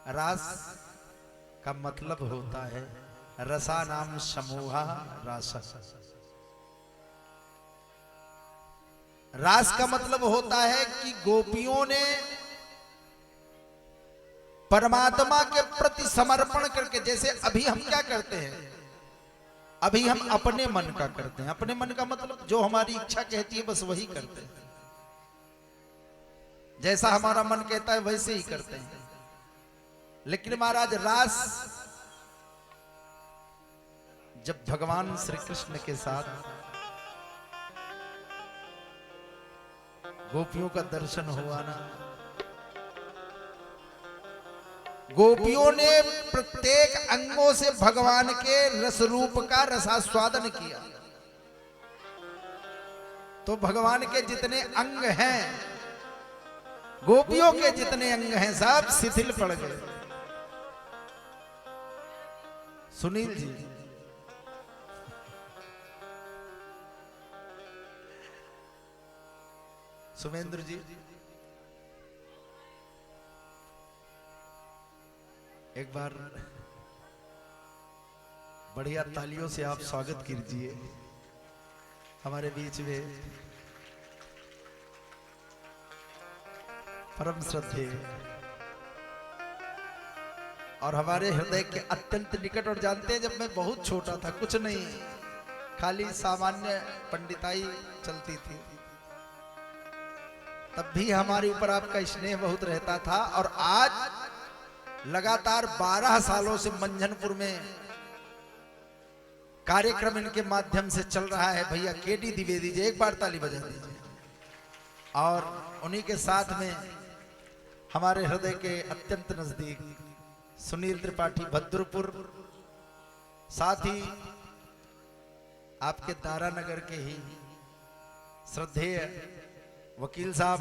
रास का मतलब होता है रसा नाम समूहा रास। रास का मतलब होता है कि गोपियों ने परमात्मा के प्रति समर्पण करके, जैसे अभी हम क्या करते हैं, अभी हम अपने मन का करते हैं। अपने मन का मतलब जो हमारी इच्छा कहती है बस वही करते हैं, जैसा हमारा मन कहता है वैसे ही करते हैं। लेकिन महाराज रास जब भगवान श्री कृष्ण के साथ गोपियों का दर्शन हुआ ना, गोपियों ने प्रत्येक अंगों से भगवान के रस रूप का रसास्वादन किया। तो भगवान के जितने अंग हैं, गोपियों के जितने अंग हैं, सब शिथिल पड़ गए। सुनील जी, सुमेंद्र जी, एक बार बढ़िया तालियों से आप स्वागत कीजिए हमारे बीच में परम श्रद्धेय और हमारे हृदय के अत्यंत निकट। और जानते हैं, जब मैं बहुत छोटा था, कुछ नहीं, खाली सामान्य पंडिताई चलती थी, तब भी हमारे ऊपर आपका स्नेह बहुत रहता था। और आज लगातार 12 सालों से मंझनपुर में कार्यक्रम इनके माध्यम से चल रहा है। भैया केडी द्विवेदी जी, एक बार ताली बजा दीजिए। और उन्हीं के साथ में हमारे हृदय के अत्यंत नजदीक सुनील त्रिपाठी भद्रपुर, साथ ही आपके तारानगर के ही श्रद्धेय वकील साहब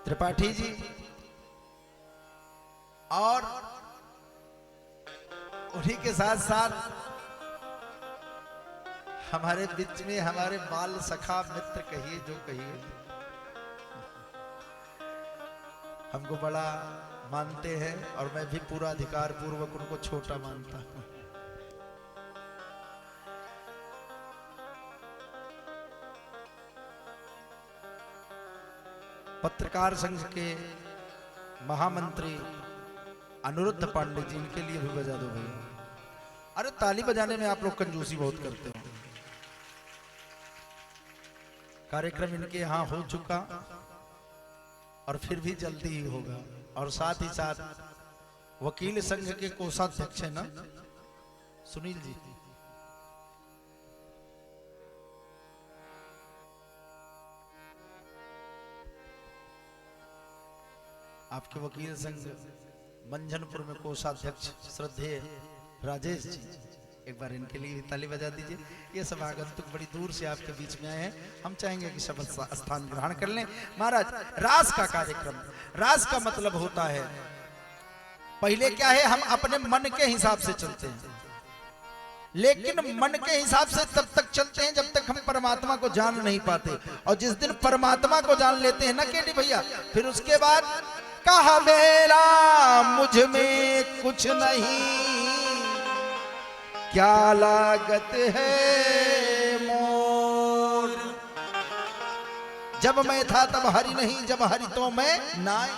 त्रिपाठी जी, और उन्हीं के साथ साथ हमारे बीच में हमारे बाल सखा मित्र कहिए जो कहिए, हमको बड़ा मानते हैं और मैं भी पूरा अधिकार पूर्वक उनको छोटा मानता हूं। पत्रकार संघ के महामंत्री अनुरुद्ध पांडे जी, इनके लिए भी बजा दो भैया। अरे ताली बजाने में आप लोग कंजूसी बहुत करते हो। कार्यक्रम इनके यहां हो चुका और फिर भी जल्दी ही होगा। और साथ ही साथ वकील संघ के कोषाध्यक्ष है ना सुनील जी, आपके वकील संघ मंझनपुर में कोषाध्यक्ष श्रद्धेय राजेश जी, एक बार इनके लिए ताली बजा दीजिए। ये सब आगंतुक बड़ी दूर से आपके बीच में आए हैं, हम चाहेंगे कि शब्द स्थान ग्रहण कर लें। महाराज रास का कार्यक्रम, रास का मतलब होता है, पहले क्या है, हम अपने मन के हिसाब से चलते हैं, लेकिन मन के हिसाब से तब तक चलते हैं जब तक हम परमात्मा को जान नहीं पाते। और जिस दिन परमात्मा को जान लेते हैं ना केडी भैया, फिर उसके बाद कहा मेरा मुझ में कुछ नहीं, क्या लागत है मोर। जब मैं था तब हरि नहीं, जब हरि तो मैं नाई।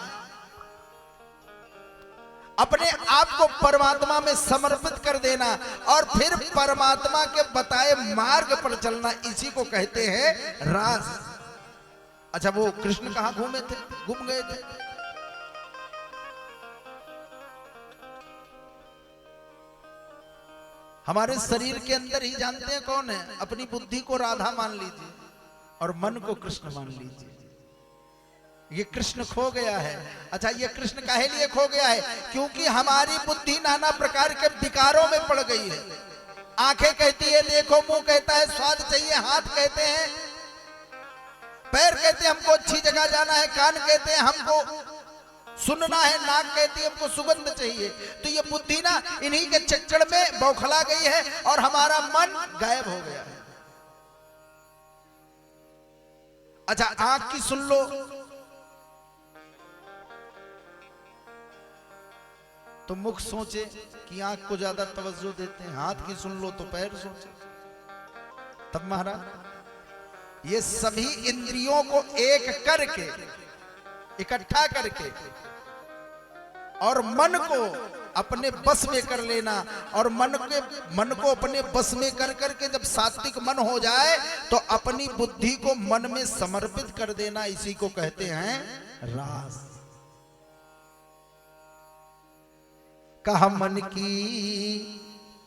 अपने आप को परमात्मा में समर्पित कर देना और फिर परमात्मा के बताए मार्ग पर चलना, इसी को कहते हैं रास। अच्छा, वो कृष्ण कहां घूमे थे, घूम गए थे? हमारे शरीर के अंदर ही जानते हैं कौन है? अपनी बुद्धि को राधा मान लीजिए और मन को कृष्ण मान लीजिए। ये कृष्ण खो गया है। अच्छा, ये कृष्ण काहे लिए खो गया है? क्योंकि हमारी बुद्धि नाना प्रकार के विकारों में पड़ गई है। आंखें कहती है देखो, मुंह कहता है स्वाद चाहिए, हाथ कहते हैं, पैर कहते हैं हमको अच्छी जगह जाना है, कान कहते हैं हमको सुनना है, नाक कहती है हमको सुगंध चाहिए। तो ये बुद्धि ना इन्हीं के चक्कर में बौखला गई है और हमारा मन गायब हो गया है। अच्छा, आंख की सुन लो तो मुख सोचे कि आंख को ज्यादा तवज्जो देते हैं, हाथ की सुन लो तो पैर सोचे। तब महाराज ये सभी इंद्रियों को एक करके, इकट्ठा करके और मन को अपने बस में कर लेना, और मन को अपने बस में कर करके जब सात्विक मन हो जाए तो अपनी बुद्धि को मन में समर्पित कर देना, इसी को कहते हैं रास। कहा मन की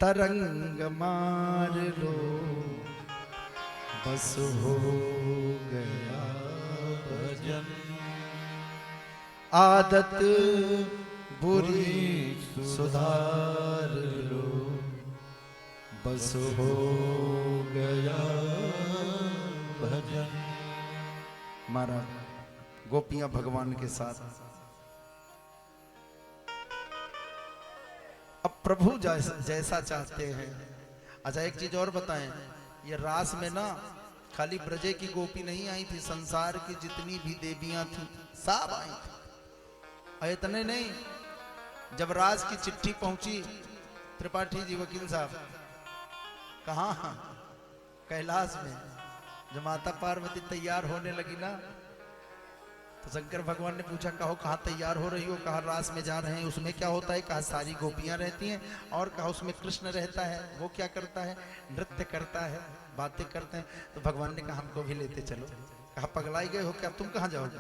तरंग मार लो, बस हो गया भजन। आदत बुरी सुधार लो, बस हो गया भजन। महाराज गोपियां भगवान के साथ, अब प्रभु जैसा चाहते हैं। अच्छा, एक चीज और बताएं, ये रास में ना खाली ब्रजे की गोपी नहीं आई थी, संसार की जितनी भी देवियां थी सब आई थी। और इतने नहीं, जब राज की चिट्ठी पहुंची, त्रिपाठी जी वकील साहब, कहाँ? कैलाश में। जब माता पार्वती तैयार होने लगी ना तो शंकर भगवान ने पूछा, कहो कहाँ तैयार हो रही हो? कहा रास में जा रहे हैं। उसमें क्या होता है? कहा सारी गोपियां रहती हैं। और कहा उसमें कृष्ण रहता है, वो क्या करता है? नृत्य करता है, बातें करते हैं। तो भगवान ने कहा हमको भी लेते चलो। कहा पगलाई गए हो क्या, तुम कहाँ जाओगे?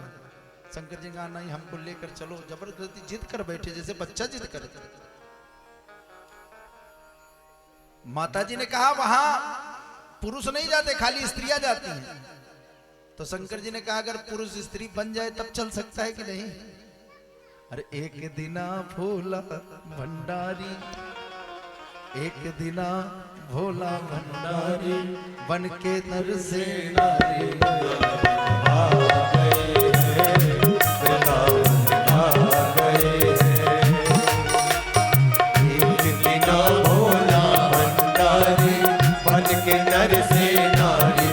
शंकर जी कहा नहीं, हमको लेकर चलो। जबरदस्ती जिद कर बैठे, जैसे बच्चा जिद करे। माता जी ने कहा वहां पुरुष नहीं जाते, खाली स्त्रियां जाती हैं। तो शंकर जी ने कहा अगर पुरुष स्त्री बन जाए तब चल सकता है कि नहीं? अरे एक दिना भोला भंडारी, एक दिना भोला भंडारी, बन के नर से नारी आ गए हैं, आ गए हैं। एक दिना भोला भंडारी, बन के नर से नारी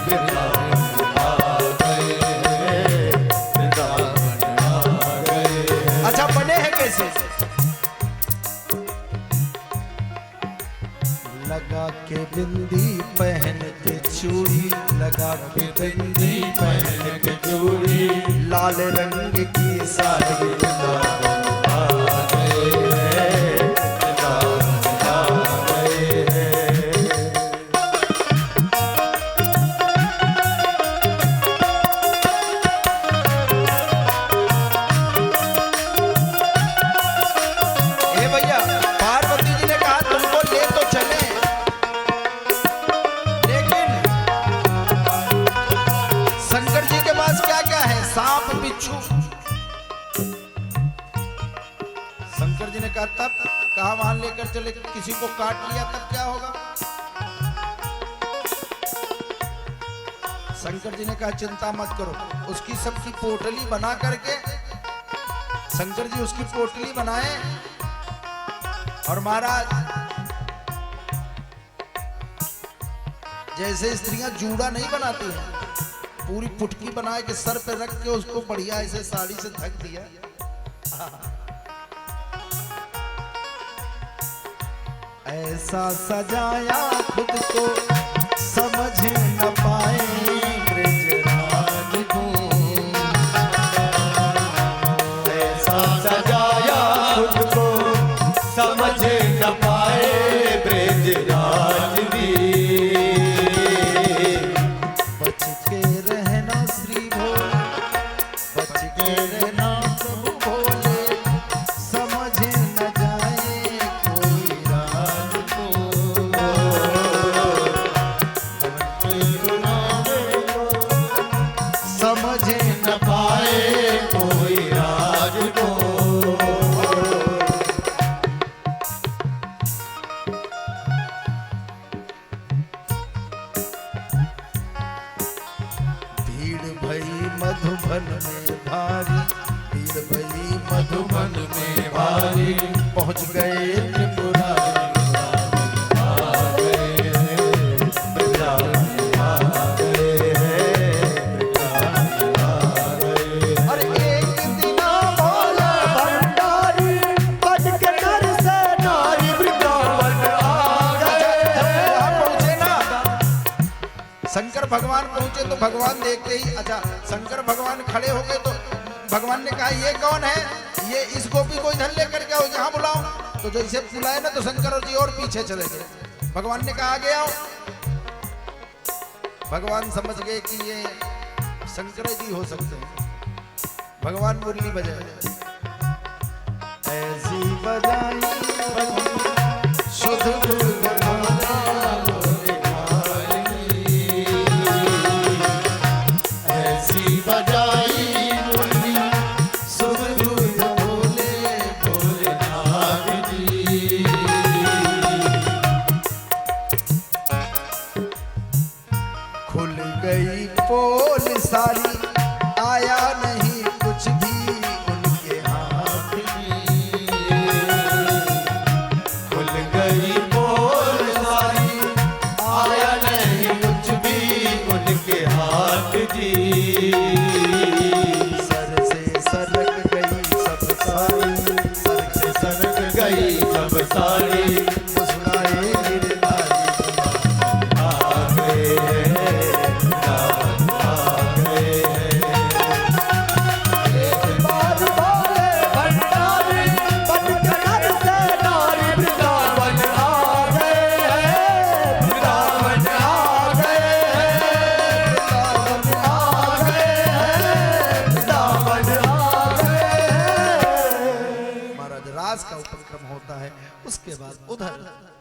लगा के बिंदी पहन के चूड़ी, लगा के बिंदी पहन के चूड़ी, लाल रंग की साड़ी आ गए हैं, आ गए हैं। ए भैया, पार्वती जी ने कहा तुमको ले तो चले, शंकर जी के पास क्या क्या है? सांप बिच्छू। शंकर जी ने कहा तब? कहा वहां लेकर चले, किसी को काट लिया तब क्या होगा? शंकर जी ने कहा चिंता मत करो, उसकी सबकी पोटली बना करके शंकर जी उसकी पोटली बनाए। और महाराज जैसे स्त्रियां जूड़ा नहीं बनाती हैं, पूरी पुटकी बना के सर पे रख के उसको बढ़िया ऐसे साड़ी से ढक दिया। ऐसा सजाया खुद को समझ न पाए ब्रजराज को, ऐसा सजाया खुद को समझ न पाए ब्रजराज भी। मधुबन में भारी, भीड़ भई मन में भारी पहुंच गए त्रिपुरारी शंकर भगवान पहुंचे तो भगवान देखते ही, अच्छा शंकर भगवान खड़े हो गए तो भगवान ने कहा ये कौन है, ये इस गोपी को इधर लेकर के आओ, यहाँ बुलाओ। तो जैसे बुलाए ना तो शंकर जी और पीछे चले गए। भगवान ने कहा आगे आओ। भगवान समझ गए कि ये शंकर जी हो सकते हैं। भगवान मुरली बजाए, ऐसी बजाई शुद्ध पोल सारी, आया नहीं कुछ भी उनके हाथ में। खुल गई पोल सारी, आया नहीं कुछ भी उनके हाथ की। सर से सरक गई सब सारी, सर से सरक गई सब सारी, मुस्कुराए गिरधारी का उपक्रम होता है। उसके बाद उधर